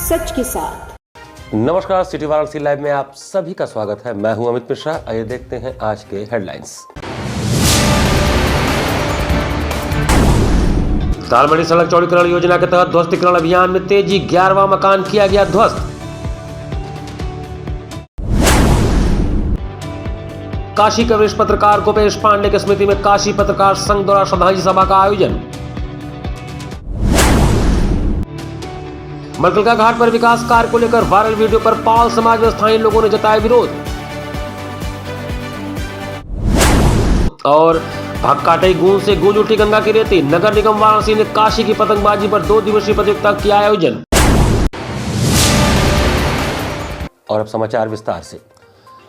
सच के साथ। नमस्कार, सिटी वाराणसी लाइव में आप सभी का स्वागत है। मैं हूं अमित मिश्रा। आइए देखते हैं आज के हेडलाइंस। दालमंडी सड़क चौड़ीकरण योजना के तहत ध्वस्तीकरण अभियान में तेजी, 11वां मकान किया गया ध्वस्त। काशी के वरिष्ठ पत्रकार गोपेश पांडे की स्मृति में काशी पत्रकार संघ द्वारा श्रद्धांजलि सभा का आयोजन। मरकलका घाट पर विकास कार्य को लेकर वायरल वीडियो पर पाल समाज व स्थानीय लोगों ने जताया विरोध। और भक्काटई गूंज से गूंज उठी गंगा की रेती। नगर निगम वाराणसी ने काशी की पतंगबाजी पर 2 दिवसीय प्रतियोगिता किया आयोजन। और अब समाचार विस्तार से।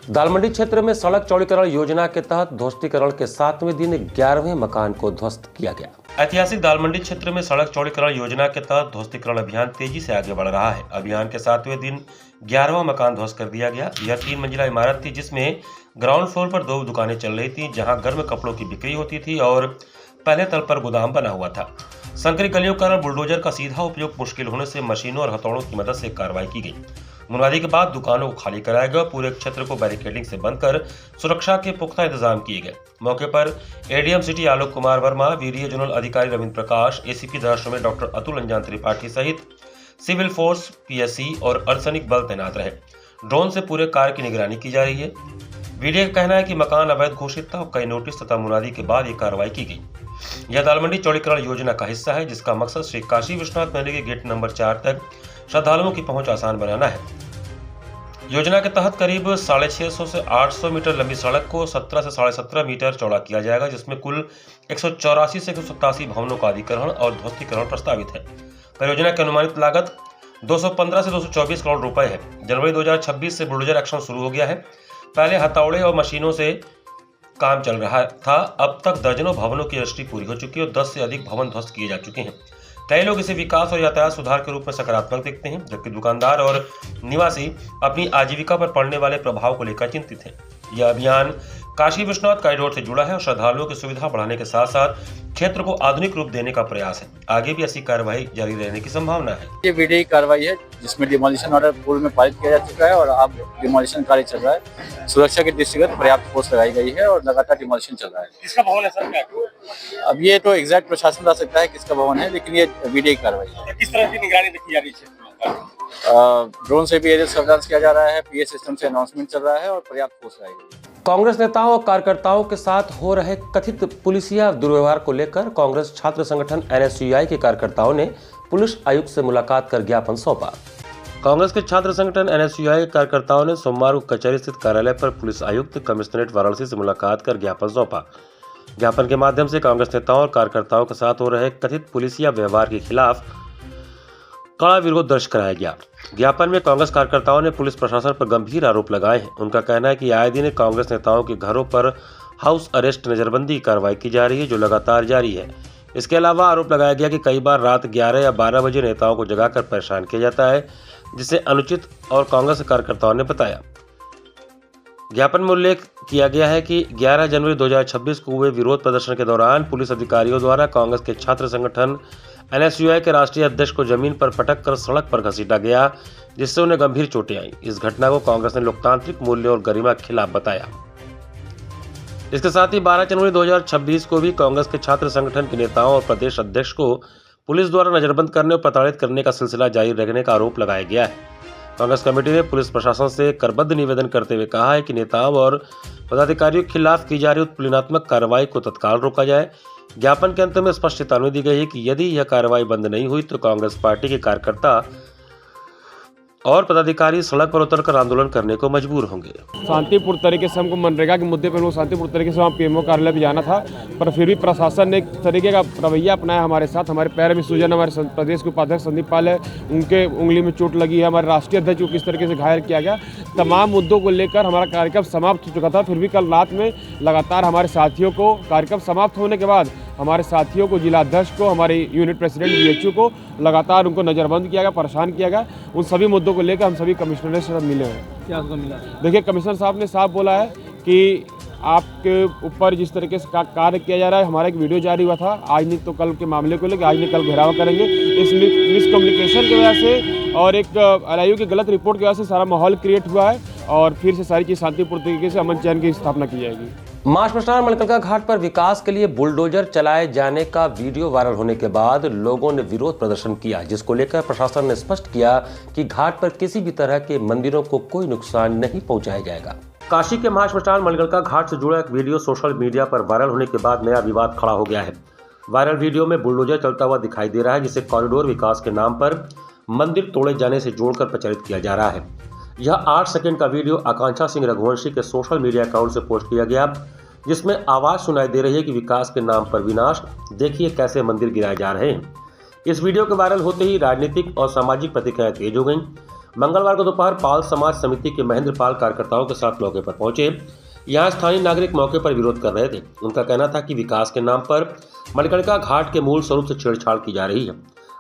दालमंडी क्षेत्र में सड़क चौड़ीकरण योजना के तहत ध्वस्तीकरण के 7वें दिन 11वें मकान को ध्वस्त किया गया। ऐतिहासिक दालमंडी क्षेत्र में सड़क चौड़ीकरण योजना के तहत ध्वस्तीकरण अभियान तेजी से आगे बढ़ रहा है। अभियान के 7वें दिन 11वां मकान ध्वस्त कर दिया गया। यह 3 मंजिला इमारत थी जिसमें ग्राउंड फ्लोर पर 2 दुकानें चल रही थी, जहां गर्म कपड़ों की बिक्री होती थी और पहले तल पर गोदाम बना हुआ था। संकरी गलियों के कारण बुलडोजर का सीधा उपयोग मुश्किल होने से मशीनों और हथौड़ों की मदद से कार्रवाई की गई। मुनादी के बाद दुकानों को खाली कराया गया। पूरे क्षेत्र को बैरिकेडिंग से बंद कर सुरक्षा के पुख्ता इंतजाम किए गए। मौके पर ADM city Alok Kumar Verma, video zonal अधिकारी रविंद्र प्रकाश, एसीपी दराश्रम डॉक्टर अतुल अंजान त्रिपाठी सहित सिविल फोर्स, पीएससी और अर्धसैनिक बल तैनात रहे। ड्रोन से पूरे कार्य की निगरानी की जा रही है। वीडियो का कहना है कि मकान अवैध घोषित था और कई नोटिस तथा मुनादी के बाद ये कार्रवाई की गई। यह दालमंडी चौड़ीकरण योजना का हिस्सा है, जिसका मकसद श्री काशी विश्वनाथ मंदिर के गेट नंबर 4 तक श्रद्धालुओं की पहुंच आसान बनाना है। योजना के तहत करीब 650 से 800 मीटर लंबी सड़क को 17 से 17.5 मीटर चौड़ा किया जाएगा, जिसमें कुल 184 से 187 भवनों का अधिग्रहण और ध्वस्तीकरण प्रस्तावित है। परियोजना की अनुमानित लागत 215 से 224 करोड़ रुपए है। जनवरी 2026 से बुलडोजर एक्शन शुरू हो गया है। पहले हथौड़े और मशीनों से काम चल रहा था। अब तक दर्जनों भवनों की रजिस्ट्री पूरी हो चुकी है और 10 से अधिक भवन ध्वस्त किए जा चुके हैं। कई लोग इसे विकास और यातायात सुधार के रूप में सकारात्मक देखते हैं, जबकि दुकानदार और निवासी अपनी आजीविका पर पड़ने वाले प्रभाव को लेकर चिंतित हैं। यह अभियान काशी विश्वनाथ कॉरिडोर से जुड़ा है और श्रद्धालुओं की सुविधा बढ़ाने के साथ साथ क्षेत्र को आधुनिक रूप देने का प्रयास है। आगे भी ऐसी कार्रवाई जारी रहने की संभावना है। ये वीडियो कार्रवाई है जिसमें डिमोलिशन ऑर्डर पूर्व में पारित किया जा चुका है और अब डिमोलिशन कार्य चल रहा है। सुरक्षा के दृष्टिगत पर्याप्त फोर्स लगाई गई है और लगातार डिमोलिशन चल रहा है। किसका भवन है सर? क्या अब ये तो एग्जैक्ट प्रशासन बता सकता है किसका भवन है, लेकिन ये वीडियो कार्रवाई है। किस तरह की निगरानी रखी जा रही है? ड्रोन से भी एरियल सर्वेलेंस किया जा रहा है, पीए सिस्टम से अनाउंसमेंट चल रहा है और पर्याप्त फोर्स लगाई गई है। कांग्रेस नेताओं और कार्यकर्ताओं के साथ हो रहे कथित पुलिसिया दुर्व्यवहार को लेकर कांग्रेस छात्र संगठन एनएसयूआई के कार्यकर्ताओं ने पुलिस आयुक्त से मुलाकात कर ज्ञापन सौंपा। कांग्रेस के छात्र संगठन एनएसयूआई के कार्यकर्ताओं ने सोमवार को कचहरी स्थित कार्यालय पर पुलिस आयुक्त कमिश्नरेट वाराणसी से मुलाकात कर ज्ञापन सौंपा। ज्ञापन के माध्यम से कांग्रेस नेताओं और कार्यकर्ताओं के साथ हो रहे कथित पुलिसिया व्यवहार के खिलाफ कड़ा विरोध दर्ज कराया गया। ज्ञापन में कांग्रेस कार्यकर्ताओं ने पुलिस प्रशासन पर गंभीर आरोप लगाए हैं। उनका कहना है कि आए दिन कांग्रेस नेताओं के घरों पर हाउस अरेस्ट नजरबंदी कार्रवाई की जा रही है, जो लगातार जारी है। इसके अलावा आरोप लगाया गया कि कई बार रात 11 या 12 बजे नेताओं को जगाकर परेशान किया जाता है, जिसे अनुचित और कांग्रेस कार्यकर्ताओं ने बताया। ज्ञापन में उल्लेख किया गया है कि 11 जनवरी 2026 को हुए विरोध प्रदर्शन के दौरान पुलिस अधिकारियों द्वारा कांग्रेस के छात्र संगठन एनएसयूआई के राष्ट्रीय अध्यक्ष को जमीन पर पटक कर सड़क पर घसीटा गया, जिससे उन्हें गंभीर चोटें आईं। इस घटना को कांग्रेस ने लोकतांत्रिक मूल्यों और गरिमा के खिलाफ बताया। इसके साथ ही 12 जनवरी 2026 को भी कांग्रेस के छात्र संगठन के नेताओं और प्रदेश अध्यक्ष को पुलिस द्वारा नजरबंद करने और प्रताड़ित करने का सिलसिला जारी रखने का आरोप लगाया गया है। कांग्रेस कमेटी ने पुलिस प्रशासन से करबद्ध निवेदन करते हुए कहा है कि नेताओं और पदाधिकारियों के खिलाफ की जा रही उत्पीड़नात्मक कार्रवाई को तत्काल रोका जाए। ज्ञापन के अंत में स्पष्ट चेतावनी दी गई है कि यदि यह कार्रवाई बंद नहीं हुई तो कांग्रेस पार्टी के कार्यकर्ता और पदाधिकारी सड़क पर उतरकर आंदोलन करने को मजबूर होंगे। शांतिपूर्ण तरीके से हमको मनरेगा के मुद्दे पर लोग शांतिपूर्ण तरीके से वहाँ पीएमओ कार्यालय भी जाना था, पर फिर भी प्रशासन ने एक तरीके का रवैया अपनाया हमारे साथ। हमारे पैर में सूजन, हमारे प्रदेश के उपाध्यक्ष संदीप पाल है, उनके उंगली में चोट लगी है, हमारे राष्ट्रीय अध्यक्ष को किस तरीके से घायल किया गया। तमाम मुद्दों को लेकर हमारा कार्यक्रम समाप्त हो चुका था। फिर भी कल रात में लगातार हमारे साथियों को कार्यक्रम समाप्त होने के बाद हमारे साथियों को, जिला अध्यक्ष को, हमारे यूनिट प्रेसिडेंट बीएचयू को लगातार उनको नज़रबंद किया गया, परेशान किया गया। उन सभी मुद्दों को लेकर हम सभी कमिश्नर से मिले हैं। क्या मिला? देखिए, कमिश्नर साहब ने साफ बोला है कि आपके ऊपर जिस तरीके से कार्य किया जा रहा है, हमारा एक वीडियो जारी हुआ था आज नहीं तो कल के मामले को लेकर, आज नहीं कल घेराव करेंगे। इस मिसकम्युनिकेशन की वजह से और एक LIU की गलत रिपोर्ट की वजह से सारा माहौल क्रिएट हुआ है और फिर से सारी चीज़ शांतिपूर्ण तरीके से अमन चैन की स्थापना की जाएगी। मार्च स्नान मणिकर्णिका घाट पर विकास के लिए बुलडोजर चलाए जाने का वीडियो वायरल होने के बाद लोगों ने विरोध प्रदर्शन किया, जिसको लेकर प्रशासन ने स्पष्ट किया कि घाट पर किसी भी तरह के मंदिरों को कोई नुकसान नहीं पहुंचाया जाएगा। काशी के मार्च स्नान मणिकर्णिका घाट से जुड़ा एक वीडियो सोशल मीडिया पर वायरल होने के बाद नया विवाद खड़ा हो गया है। वायरल वीडियो में बुलडोजर चलता हुआ दिखाई दे रहा है, जिसे कॉरिडोर विकास के नाम पर मंदिर तोड़े जाने से जोड़कर प्रचारित किया जा रहा है। यह 8 सेकंड का वीडियो आकांक्षा सिंह रघुवंशी के सोशल मीडिया अकाउंट से पोस्ट किया गया, जिसमें आवाज सुनाई दे रही है कि विकास के नाम पर विनाश, देखिए कैसे मंदिर गिराए जा रहे हैं। इस वीडियो के वायरल होते ही राजनीतिक और सामाजिक प्रतिक्रियाएं तेज हो गईं। मंगलवार को दोपहर पाल समाज समिति के महेंद्र पाल कार्यकर्ताओं के साथ मौके पर पहुंचे। यहां स्थानीय नागरिक मौके पर विरोध कर रहे थे। उनका कहना था कि विकास के नाम पर मणिकर्णिका घाट के मूल स्वरूप से छेड़छाड़ की जा रही है,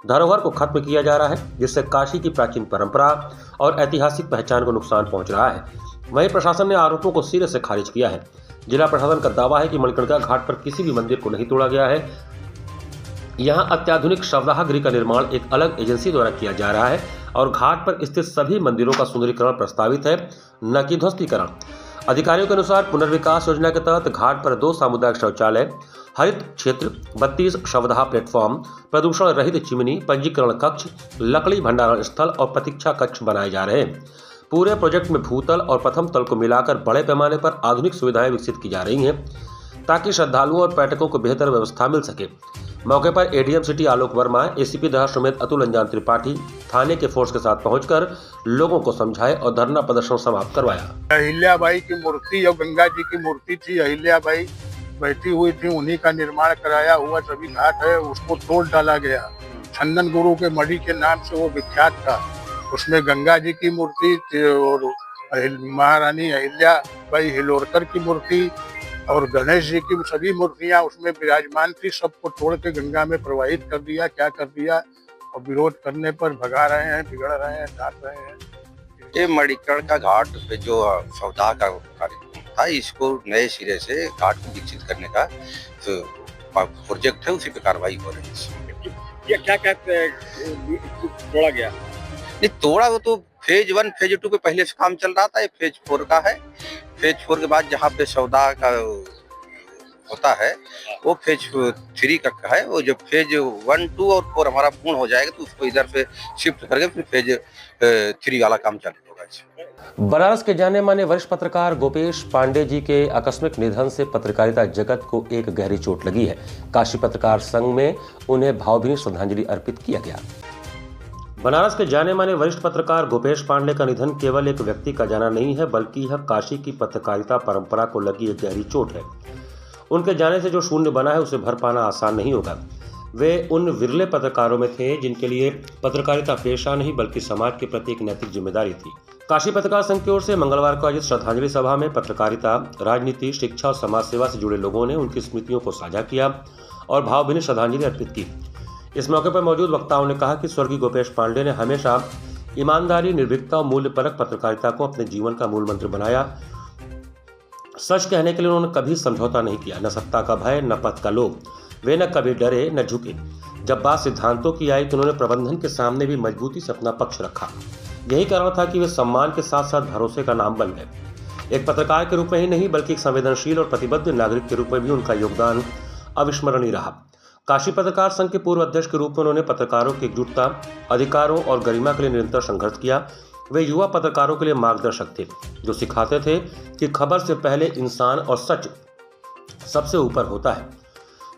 धरोहर को खत्म किया जा रहा है, जिससे काशी की प्राचीन परंपरा और ऐतिहासिक पहचान को नुकसान पहुंच रहा है। वहीं प्रशासन ने आरोपों को सिरे से खारिज किया है। जिला प्रशासन का दावा है कि मणिकर्णिका घाट पर किसी भी मंदिर को नहीं तोड़ा गया है। यहां अत्याधुनिक शवदाह गृह का निर्माण एक अलग एजेंसी द्वारा किया जा रहा है और घाट पर स्थित सभी मंदिरों का सुंदरीकरण प्रस्तावित है, न कि ध्वस्तीकरण। अधिकारियों के अनुसार पुनर्विकास योजना के तहत घाट पर 2 सामुदायिक शौचालय, हरित क्षेत्र, 32 शवदाह प्लेटफॉर्म, प्रदूषण रहित चिमनी, पंजीकरण कक्ष, लकड़ी भंडारण स्थल और प्रतीक्षा कक्ष बनाए जा रहे हैं। पूरे प्रोजेक्ट में भूतल और प्रथम तल को मिलाकर बड़े पैमाने पर आधुनिक सुविधाएं विकसित की जा रही हैं, ताकि श्रद्धालुओं और पर्यटकों को बेहतर व्यवस्था मिल सके। मौके पर ADM सिटी आलोक वर्मा, ACP दहा समेत अतुल अंजान त्रिपाठी थाने के फोर्स के साथ पहुंचकर लोगों को समझाए और धरना प्रदर्शन समाप्त करवाया। अहिल्याबाई की मूर्ति और गंगा जी की मूर्ति थी, अहिल्याबाई बैठी हुई थी, उन्हीं का निर्माण कराया हुआ सभी घाट है, उसको तोड़ डाला गया। चंदन गुरु के मढ़ी के नाम से वो विख्यात था। उसमें गंगा जी की मूर्ति और महारानी अहिल्याबाई हिलोरकर की मूर्ति और गणेश जी की सभी मूर्तियां उसमें विराजमान थी। सबको तोड़ के गंगा में प्रवाहित कर दिया, क्या कर दिया, और विरोध करने पर भगा रहे हैं, बिगड़ रहे हैं, डांट रहे हैं। ये मणिकर्णिका घाट पे जो सौदा का कार्यक्रम था, इसको नए सिरे से घाट को विकसित करने का प्रोजेक्ट है, उसी पे कार्रवाई हो रही है। क्या तोड़ा गया? नहीं तोड़ा, वो तो फेज 1 फेज 2 पे पहले से काम चल रहा था। ये फेज 4 का है। फेज 4 के बाद जहाँ पे सौदा का होता है वो फेज 3 का है। वो जब फेज 1, 2 और 4 हमारा पूर्ण हो जाएगा तो उसको इधर से शिफ्ट करके फिर फेज 3 वाला काम चालू होगा। बनारस के जाने माने वरिष्ठ पत्रकार गोपेश पांडे जी के आकस्मिक निधन से पत्रकारिता जगत को एक गहरी चोट लगी है। काशी पत्रकार संघ में उन्हें भावभीनी श्रद्धांजलि अर्पित किया गया। बनारस के जाने माने वरिष्ठ पत्रकार गोपेश पांडे का निधन केवल एक व्यक्ति का जाना नहीं है, बल्कि यह काशी की पत्रकारिता परंपरा को लगी एक गहरी चोट है। उनके जाने से जो शून्य बना है उसे भर पाना आसान नहीं होगा। वे उन विरले पत्रकारों में थे जिनके लिए पत्रकारिता पेशा नहीं बल्कि समाज के प्रति एक नैतिक जिम्मेदारी थी। काशी पत्रकार संघ की ओर से मंगलवार को आयोजित श्रद्धांजलि सभा में पत्रकारिता, राजनीति, शिक्षा और समाज सेवा से जुड़े लोगों ने उनकी स्मृतियों को साझा किया और भावभीनी श्रद्धांजलि अर्पित की। इस मौके पर मौजूद वक्ताओं ने कहा कि स्वर्गीय गोपेश पांडे ने हमेशा ईमानदारी, निर्भीकता और मूल्यपरक पत्रकारिता को अपने जीवन का मूल मंत्र बनाया। सच कहने के लिए उन्होंने कभी समझौता नहीं किया, न सत्ता का भय, न पद का लोभ। वे न कभी डरे न झुके। जब बात सिद्धांतों की आई तो उन्होंने प्रबंधन के सामने भी मजबूती से अपना पक्ष रखा। यही कारण था कि वे सम्मान के साथ साथ भरोसे का नाम बन गए। एक पत्रकार के रूप में ही नहीं बल्कि एक संवेदनशील और प्रतिबद्ध नागरिक के रूप में भी उनका योगदान अविस्मरणीय रहा। काशी पत्रकार संघ के पूर्व अध्यक्ष के रूप में उन्होंने पत्रकारों की एकजुटता, अधिकारों और गरिमा के लिए निरंतर संघर्ष किया। वे युवा पत्रकारों के लिए मार्गदर्शक थे, जो सिखाते थे कि खबर से पहले इंसान और सच सबसे ऊपर होता है।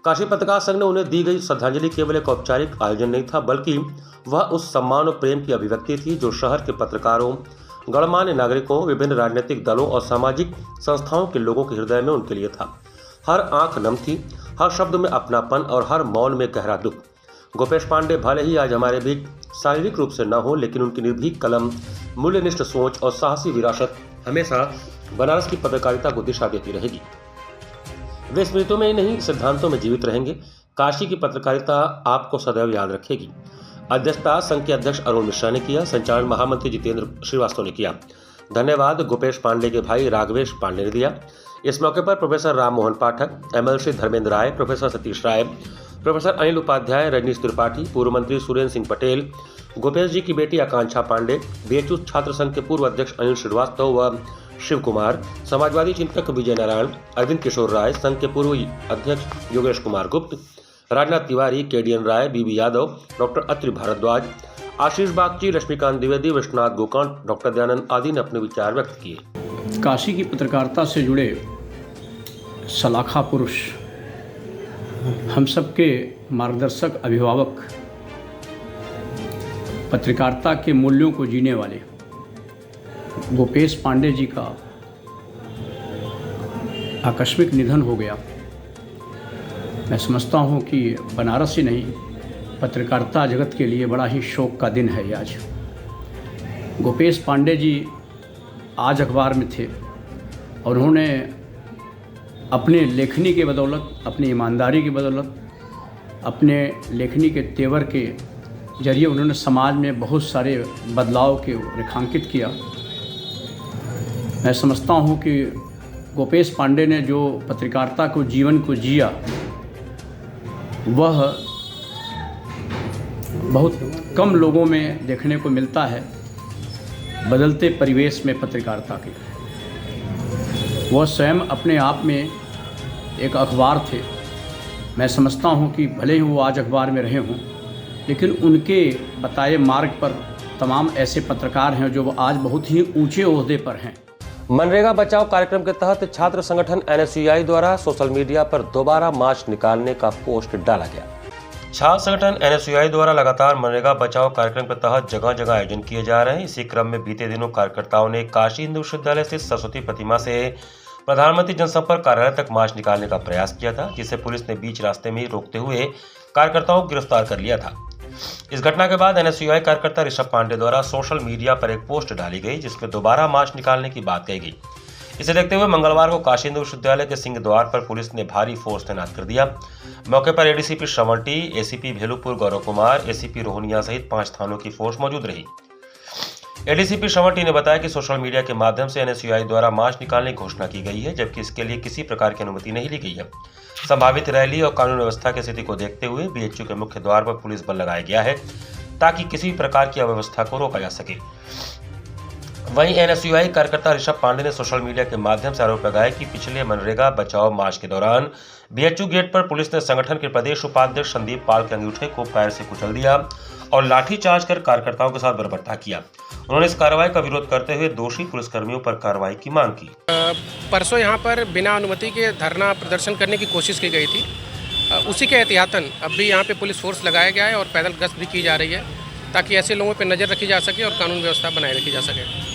काशी पत्रकार संघ ने उन्हें दी गई श्रद्धांजलि केवल एक औपचारिक आयोजन नहीं था, बल्कि वह उस सम्मान और प्रेम की अभिव्यक्ति थी जो शहर के पत्रकारों, गणमान्य नागरिकों, विभिन्न राजनीतिक दलों और सामाजिक संस्थाओं के लोगों के हृदय में उनके लिए था। हर आंख नम थी, हर शब्द में अपनापन और हर मौन में गहरा दुख। गोपेश पांडे भले ही आज हमारे बीच शारीरिक रूप से न हो, लेकिन उनकी निर्भीक कलम, मूल्यनिष्ठ सोच और साहसी विरासत हमेशा बनारस की पत्रकारिता को दिशा देती रहेगी। वे स्मृतियों में ही नहीं, सिद्धांतों में जीवित रहेंगे। काशी की पत्रकारिता आपको सदैव याद रखेगी। अध्यक्षता संघ के अध्यक्ष अरुण मिश्रा ने किया, संचालन महामंत्री जितेंद्र श्रीवास्तव ने किया। धन्यवाद गोपेश पांडे के भाई राघवेश पांडे ने दिया। इस मौके पर प्रोफेसर राम मोहन पाठक, MLC धर्मेंद्र राय, प्रोफेसर सतीश राय, प्रोफेसर अनिल उपाध्याय, रजनीश त्रिपाठी, पूर्व मंत्री सुरेंद्र सिंह पटेल, गोपेश जी की बेटी आकांक्षा पांडे, BHU छात्र संघ के पूर्व अध्यक्ष अनिल श्रीवास्तव व शिव कुमार, समाजवादी चिंतक विजय नारायण, अरविंद किशोर राय, संघ के पूर्व अध्यक्ष योगेश कुमार गुप्त, राजनाथ तिवारी, KDN राय, BB यादव, डॉक्टर अत्रि भारद्वाज, आशीष बागची, लक्ष्मीकांत द्विवेदी, विश्वनाथ गोकांत, डॉक्टर दयानंद आदि ने अपने विचार व्यक्त किए। काशी की पत्रकारिता से जुड़े सलाखा पुरुष, हम सबके मार्गदर्शक, अभिभावक, पत्रकारिता के मूल्यों को जीने वाले गोपेश पांडे जी का आकस्मिक निधन हो गया। मैं समझता हूँ कि बनारस ही नहीं, पत्रकारिता जगत के लिए बड़ा ही शोक का दिन है आज। गोपेश पांडे जी आज अखबार में थे और उन्होंने अपने लेखनी के बदौलत, अपनी ईमानदारी की बदौलत, अपने लेखनी के तेवर के जरिए उन्होंने समाज में बहुत सारे बदलाव के रेखांकित किया। मैं समझता हूँ कि गोपेश पांडे ने जो पत्रकारिता को, जीवन को जिया, वह बहुत कम लोगों में देखने को मिलता है। बदलते परिवेश में पत्रकारिता के वह स्वयं अपने आप में एक अखबार थे। मैं समझता हूं कि भले ही वो आज अखबार में रहे हों, लेकिन उनके बताए मार्ग पर तमाम ऐसे पत्रकार हैं जो आज बहुत ही ऊंचे ओहदे पर हैं। मनरेगा बचाओ कार्यक्रम के तहत छात्र संगठन NSUI द्वारा सोशल मीडिया पर दोबारा मार्च निकालने का पोस्ट डाला गया। छात्र संगठन NSUI द्वारा लगातार मनरेगा बचाओ कार्यक्रम के तहत जगह जगह आयोजन किए जा रहे हैं। इसी क्रम में बीते दिनों कार्यकर्ताओं ने काशी हिंदू विश्वविद्यालय से सरस्वती प्रतिमा से प्रधानमंत्री जनसंपर्क कार्यालय तक मार्च निकालने का प्रयास किया था, जिसे पुलिस ने बीच रास्ते में रोकते हुए कार्यकर्ताओं को गिरफ्तार कर लिया था। इस घटना के बाद NSUI कार्यकर्ता ऋषभ पांडे द्वारा सोशल मीडिया पर एक पोस्ट डाली गई, जिसमें दोबारा मार्च निकालने की बात कही गई। इसे देखते हुए मंगलवार को काशी हिंदू विश्वविद्यालय के सिंह द्वार पर पुलिस ने भारी फोर्स तैनात कर दिया। मौके पर ADCP श्रवण T, ACP Bhelupur Gaurav Kumar, ACP Rohania सहित 5 थानों की फोर्स मौजूद रही। ADCP श्रवण टी ने बताया कि सोशल मीडिया के माध्यम से NSUI द्वारा मार्च निकालने की घोषणा की गई है, जबकि इसके लिए किसी प्रकार की अनुमति नहीं ली गई है। संभावित रैली और कानून व्यवस्था की स्थिति को देखते हुए BHU के मुख्य द्वार पर पुलिस बल लगाया गया है, ताकि किसी प्रकार की अव्यवस्था को रोका जा सके। वहीं NSUI कार्यकर्ता ऋषभ पांडे ने सोशल मीडिया के माध्यम से आरोप लगाया कि पिछले मनरेगा बचाओ मार्च के दौरान BHU गेट पर पुलिस ने संगठन के प्रदेश उपाध्यक्ष संदीप पाल के अंगूठे को पैर से कुचल दिया और लाठीचार्ज कर कार्यकर्ताओं के साथ बर्बरता किया। उन्होंने इस कार्रवाई का विरोध करते हुए दोषी पुलिसकर्मियों पर कार्रवाई की मांग की। परसों यहाँ पर बिना अनुमति के धरना प्रदर्शन करने की कोशिश की गई थी। उसी के एहतियातन अब भी यहाँ पे पुलिस फोर्स लगाया गया है और पैदल गश्त भी की जा रही है, ताकि ऐसे लोगों पर नज़र रखी जा सके और कानून व्यवस्था बनाए रखी जा सके।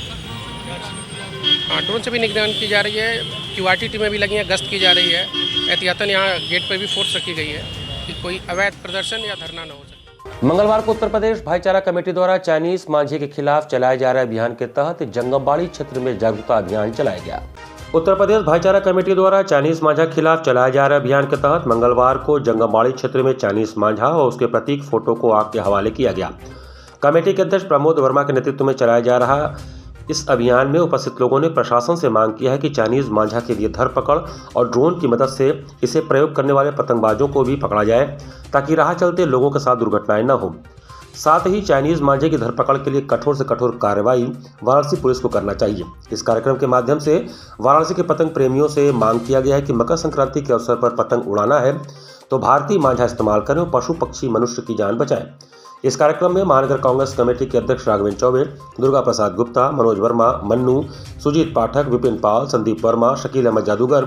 हाँ, ड्रोन से भी निगरानी की जा रही है, QRT टीमें भी लगी हैं, गश्त की जा रही है। एहतियातन यहाँ गेट पर भी फोर्स रखी गई है कि कोई अवैध प्रदर्शन या धरना न हो सके। मंगलवार को उत्तर प्रदेश भाईचारा कमेटी द्वारा चाइनीज मांझे के खिलाफ चलाए जा रहे अभियान के तहत जंगमबाड़ी क्षेत्र में जागरूकता अभियान चलाया गया। उत्तर प्रदेश भाईचारा कमेटी द्वारा चाइनीज मांझा के खिलाफ चलाए जा रहे अभियान के तहत मंगलवार को जंगमबाड़ी क्षेत्र में चाइनीज मांझा और उसके प्रतीक फोटो को आग के हवाले किया गया। कमेटी के अध्यक्ष प्रमोद वर्मा के नेतृत्व में चलाया जा रहा इस अभियान में उपस्थित लोगों ने प्रशासन से मांग किया है कि चाइनीज मांझा के लिए धरपकड़ और ड्रोन की मदद से इसे प्रयोग करने वाले पतंगबाजों को भी पकड़ा जाए, ताकि राह चलते लोगों के साथ दुर्घटनाएं न हो। साथ ही चाइनीज मांझे की धरपकड़ के लिए कठोर से कठोर कार्रवाई वाराणसी पुलिस को करना चाहिए। इस कार्यक्रम के माध्यम से वाराणसी के पतंग प्रेमियों से मांग किया गया है कि मकर संक्रांति के अवसर पर पतंग उड़ाना है तो भारतीय मांझा इस्तेमाल करें और पशु पक्षी मनुष्य की जान बचाएं। इस कार्यक्रम में महानगर कांग्रेस कमेटी के अध्यक्ष राघवेंद्र चौबे, दुर्गा प्रसाद गुप्ता, मनोज वर्मा, मन्नू, सुजीत पाठक, विपिन पाल, संदीप वर्मा, शकील अहमद जादूगर,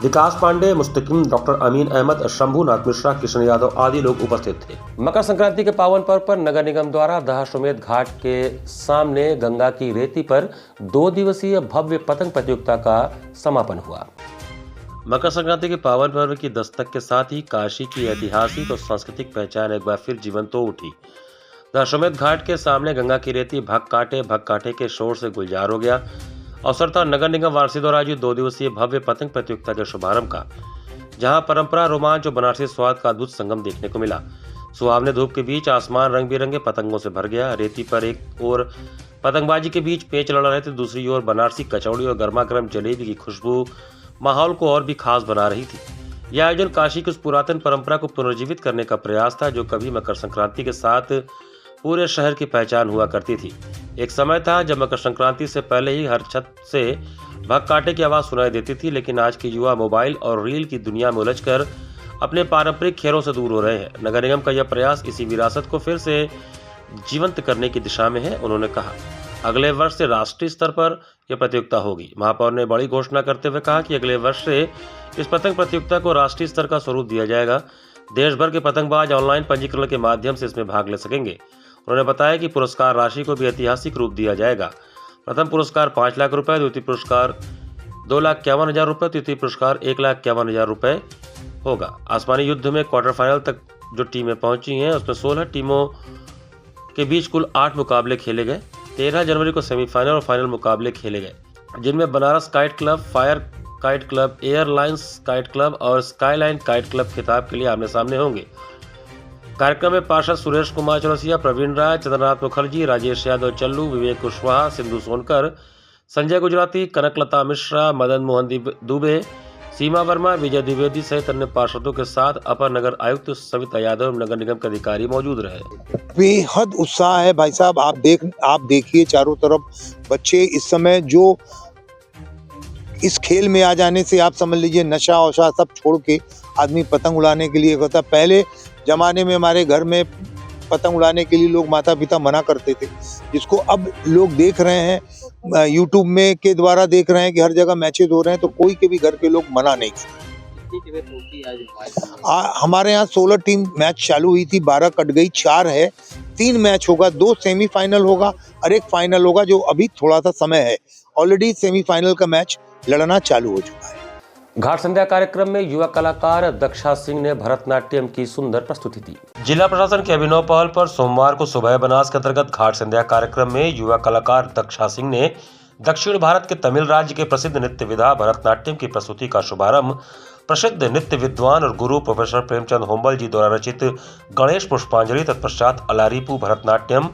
विकास पांडे, मुस्तकिम, डॉक्टर अमीन अहमद, शंभूनाथ मिश्रा, किशन यादव आदि लोग उपस्थित थे। मकर संक्रांति के पावन पर्व पर नगर निगम द्वारा दशाश्वमेध घाट के सामने गंगा की रेती पर 2 दिवसीय भव्य पतंग प्रतियोगिता का समापन हुआ। मकर संक्रांति के पावन पर्व की दस्तक के साथ ही काशी की ऐतिहासिक और सांस्कृतिक पहचान एक बार फिर जीवंत हो उठी। दशाश्वमेध घाट के सामने गंगा की रेती भग काटे के शोर से गुलजार हो गया। अवसर था नगर निगम वाराणसी द्वारा आयोजित 2 दिवसीय भव्य पतंग प्रतियोगिता के शुभारंभ का, जहां परंपरा, रोमांच और बनारसी स्वाद का अद्भुत संगम देखने को मिला। सुहावने धूप के बीच आसमान रंग बिरंगे पतंगों से भर गया। रेती पर एक ओर पतंगबाजी के बीच पेच लड़ रहे थे, दूसरी ओर बनारसी कचौड़ी और गर्मा गर्म जलेबी की खुशबू माहौल को और भी खास बना रही थी। यह आयोजन काशी की उस पुरातन परंपरा को पुनर्जीवित करने का प्रयास था जो कभी मकर संक्रांति के साथ पूरे शहर की पहचान हुआ करती थी। एक समय था जब मकर संक्रांति से पहले ही हर छत से भग काटे की आवाज सुनाई देती थी, लेकिन आज के युवा मोबाइल और रील की दुनिया में उलझकर अपने पारंपरिक खेलों से दूर हो रहे हैं। नगर निगम का यह प्रयास इसी विरासत को फिर से जीवंत करने की दिशा में है। उन्होंने कहा, अगले वर्ष से राष्ट्रीय स्तर पर यह प्रतियोगिता होगी। महापौर ने बड़ी घोषणा करते हुए कहा कि अगले वर्ष से इस पतंग प्रतियोगिता को राष्ट्रीय स्तर का स्वरूप दिया जाएगा। देश भर के पतंगबाज ऑनलाइन पंजीकरण के माध्यम से इसमें भाग ले सकेंगे। उन्होंने बताया कि पुरस्कार राशि को भी ऐतिहासिक रूप दिया जाएगा। प्रथम पुरस्कार 5 लाख रुपए, द्वितीय पुरस्कार 2,51,000 रुपए, तृतीय पुरस्कार 1,51,000 रुपए होगा। आसमानी युद्ध में क्वार्टर फाइनल तक जो टीमें पहुंची हैं उसमें 16 टीमों के बीच कुल 8 मुकाबले खेले गए। 13 जनवरी को सेमीफाइनल और फाइनल मुकाबले खेले गए, जिनमें Banaras kite club, fire kite club, airlines kite club और स्काईलाइन काइट क्लब खिताब के लिए आमने सामने होंगे। कार्यक्रम में पार्षद सुरेश कुमार चौरसिया, प्रवीण राय, चंद्रनाथ मुखर्जी, राजेश यादव चल्लू, विवेक कुशवाहा, सिंधु सोनकर, संजय गुजराती, कनकलता मिश्रा, मदन मोहन दुबे, सीमा वर्मा, विजय द्विवेदी सहित अन्य पार्षदों के साथ अपर नगर आयुक्त सविता यादव एवं नगर निगम के अधिकारी मौजूद रहे। बेहद उत्साह है भाई साहब। आप देखिए चारों तरफ बच्चे इस समय जो इस खेल में आ जाने से आप समझ लीजिए नशा वशा सब छोड़ के आदमी पतंग उड़ाने के लिए होता। पहले जमाने में हमारे घर में पतंग उड़ाने के लिए लोग माता पिता मना करते थे, जिसको अब लोग देख रहे हैं, यूट्यूब में के द्वारा देख रहे हैं कि हर जगह मैचेज हो रहे हैं, तो कोई के भी घर के लोग मना नहीं करते। हमारे यहाँ 16 टीम मैच चालू हुई थी, 12 कट गई, 4 है, 3 मैच होगा, 2 सेमीफाइनल होगा और 1 फाइनल होगा, जो अभी थोड़ा सा समय है। ऑलरेडी सेमीफाइनल का मैच लड़ना चालू हो चुका है। घाट संध्या कार्यक्रम में युवा कलाकार दक्षा सिंह ने भरतनाट्यम की सुंदर प्रस्तुति दी। जिला प्रशासन के अभिनव पहल पर सोमवार को सुबह बनास के अंतर्गत घाट संध्या कार्यक्रम में युवा कलाकार दक्षा सिंह ने दक्षिण भारत के तमिल राज्य के प्रसिद्ध नृत्य विधा भरतनाट्यम की प्रस्तुति का शुभारंभ प्रसिद्ध नृत्य विद्वान और गुरु प्रोफेसर प्रेमचंद होम्बल जी द्वारा रचित गणेश पुष्पांजलि तत्पश्चात अलारिपू भरतनाट्यम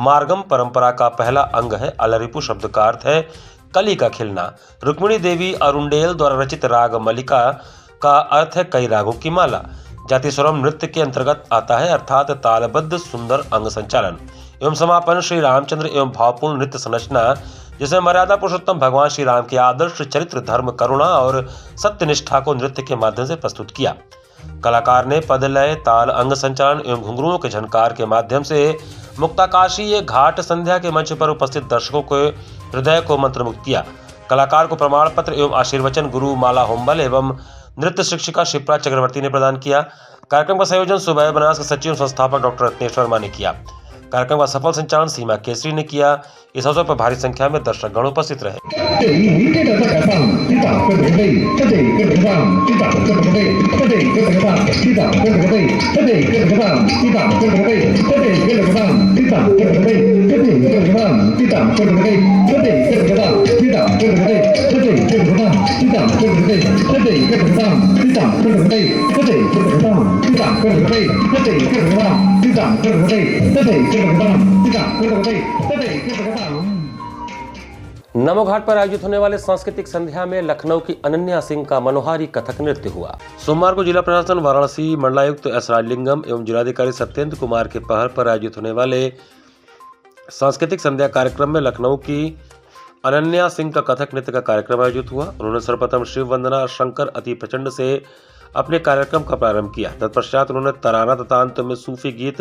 मार्गम परंपरा का पहला अंग है। अलारिपू शब्द का अर्थ है कली का खिलना। रुक्मिणी देवी अरुंडेल द्वारा रचित राग मलिका का अर्थ है कई रागों की माला। जाति स्वरम नृत्य के अंतर्गत आता है, अर्थात तालबद्ध सुंदर अंग संचालन। एवं समापन श्री रामचंद्र एवं भावपूर्ण नृत्य संरचना, जिसमें मर्यादा पुरुषोत्तम भगवान श्री राम के आदर्श चरित्र, धर्म, करुणा और सत्यनिष्ठा को नृत्य के माध्यम से प्रस्तुत किया। कलाकार ने पद लय, ताल, अंग संचालन एवं घुंघरुओं के झनकार के माध्यम से मुक्ताकाशी घाट संध्या के मंच पर उपस्थित दर्शकों के हृदय को मंत्रमुग्ध किया। कलाकार को प्रमाण पत्र एवं आशीर्वचन गुरु माला होम्बल एवं नृत्य शिक्षिका शिप्रा चक्रवर्ती ने प्रदान किया। कार्यक्रम का संयोजन सुबह बनास के सचिव संस्थापक डॉक्टर रत्नेश वर्मा ने किया। कार्यक्रम का सफल संचालन सीमा केसरी ने किया। इस अवसर पर भारी संख्या में दर्शकगण उपस्थित रहे। नमो घाट पर आयोजित होने वाले सांस्कृतिक संध्या में लखनऊ की अनन्या सिंह का मनोहारी कथक नृत्य हुआ। सोमवार को जिला प्रशासन वाराणसी मंडलायुक्त एस राजलिंगम एवं जिलाधिकारी सत्येंद्र कुमार के पहल पर आयोजित होने वाले सांस्कृतिक संध्या कार्यक्रम में लखनऊ की अनन्या सिंह का कथक नृत्य का कार्यक्रम आयोजित हुआ। उन्होंने सर्वप्रथम शिव वंदना शंकर अति प्रचंड से अपने कार्यक्रम का प्रारंभ किया। तत्पश्चात उन्होंने तराना तथा अंत में सूफी गीत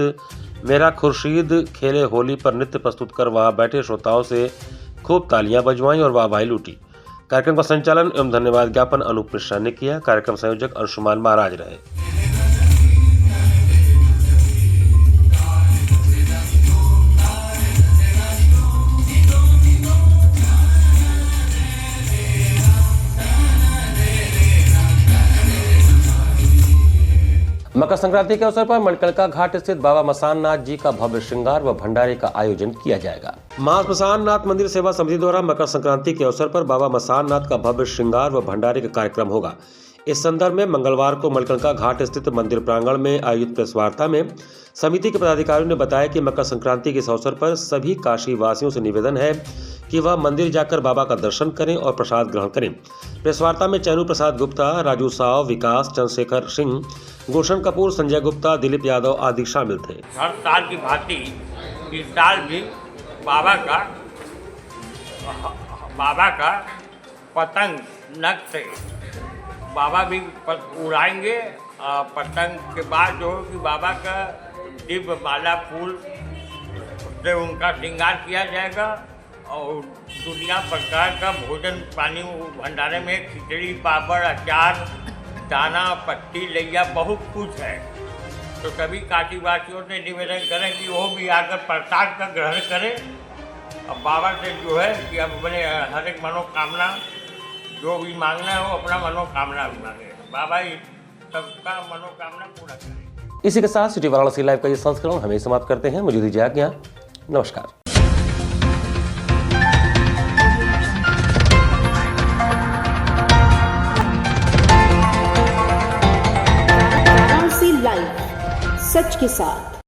मेरा खुर्शीद खेले होली पर नृत्य प्रस्तुत कर वहां बैठे श्रोताओं से खूब तालियां बजवाई और वाहवाही लूटी। कार्यक्रम का संचालन एवं धन्यवाद ज्ञापन अनूप मिश्रा ने किया। कार्यक्रम संयोजक अंशुमान महाराज रहे। मकर संक्रांति के अवसर पर मणिकर्णिका घाट स्थित बाबा मसान नाथ जी का भव्य श्रृंगार व भंडारे का आयोजन किया जाएगा। मां मसान नाथ मंदिर सेवा समिति द्वारा मकर संक्रांति के अवसर पर बाबा मसान नाथ का भव्य श्रृंगार व भंडारे का कार्यक्रम होगा। इस संदर्भ में मंगलवार को मलकनका घाट स्थित मंदिर प्रांगण में आयोजित प्रेस वार्ता में समिति के पदाधिकारियों ने बताया कि मकर संक्रांति के इस अवसर पर सभी काशी वासियों से निवेदन है कि वह मंदिर जाकर बाबा का दर्शन करें और प्रसाद ग्रहण करें। प्रेस वार्ता में चैनू प्रसाद गुप्ता, राजू साव, विकास, चंद्रशेखर सिंह, गुलशन कपूर, संजय गुप्ता, दिलीप यादव आदि शामिल थे। हर साल की भांति इस साल भी बाबा का पतंग नग से बाबा भी उड़ाएंगे। पतंग के बाद जो कि बाबा का दिव्य माला फूल से उनका श्रृंगार किया जाएगा और दुनिया प्रकार का भोजन पानी भंडारे में खिचड़ी, पापड़, अचार, दाना, पत्ती, लैया बहुत कुछ है। तो सभी काशीवासियों से निवेदन करें कि वो भी आकर प्रसाद का ग्रहण करें। अब बाबा से जो है कि अब अपने हर एक मनोकामना जो भी मांगना है वो अपना मनोकामना भी मांगे। बाबा ही सबका मनोकामना पूरा करें। इसी के साथ सिटी वाराणसी लाइव का ये संस्करण हमें समाप्त करते हैं। मुझे दीजिए आज्ञा। नमस्कार। वाराणसी लाइव, सच के साथ।